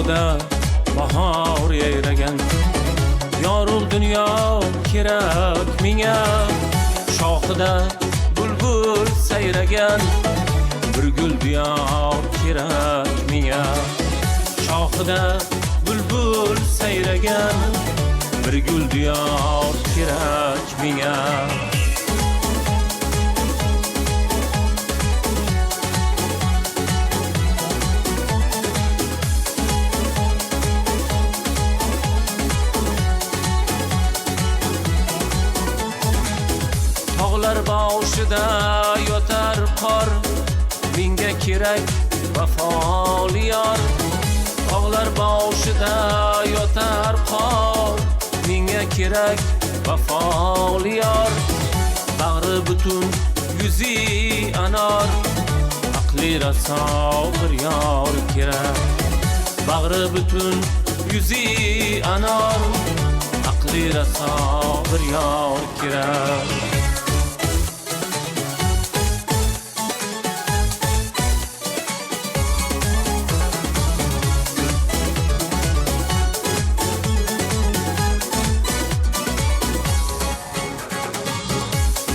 bog'ida bahor yayragan. Yorug' dunyo kerak menga, shoxida bulbul sayragan. Bir gul diyor kerak menga, shoxida bulbul sayragan. Bir gul diyor kerak menga. Tog'lar boshida yotar qor, menga kerak vafoli yor. Tog'lar boshida yotar qor, menga kerak vafoli yor. Bag'ri butun yuzi anor, aqli raso bir yor kerak. Bag'ri butun yuzi anor, aqli raso bir yor kerak.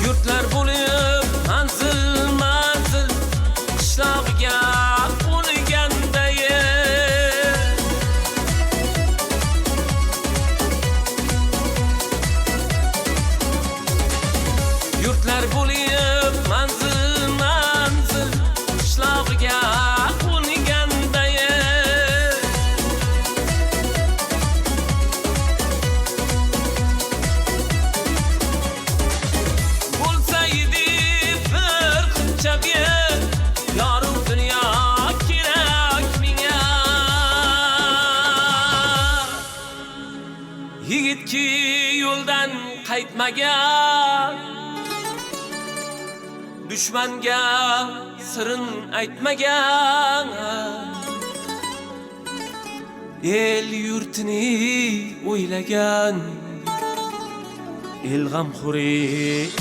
Yurtlar bo'lib manzil manzil, qishlog'iga qo'nganday. Yurtlar bo'lib manzil manzil, qishlog'iga qo'nganday. Yorug' dunyo kerak menga, yigitki yo'ldan qaytmagan, dushmanga sirin aytmagan. El yurtini o'ylagan, el g'amxo'ri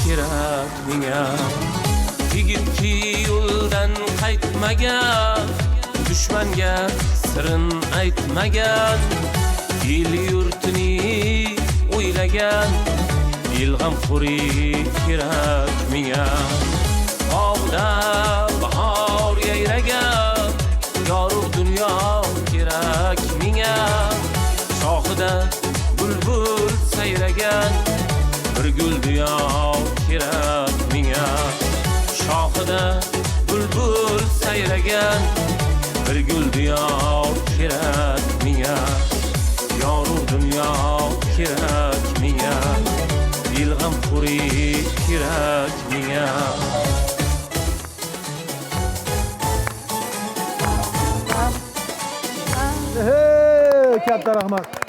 kerak menga. Yigitki yo'ldan qaytmagan, dushmanga sirin aytmagan. El yurtini o'ylagan, el g'amxo'ri kerak menga. Bog'da bahor yayragan, yorug' dunyo kerak menga. Shoxida bulbul sayragan, bir gul diyor kerak menga. Shoxida bulbul sayragan, bir gul diyor kerak menga. Yorug' dunyo kerak menga, el g'amxo'ri kerak menga. Katta rahmat.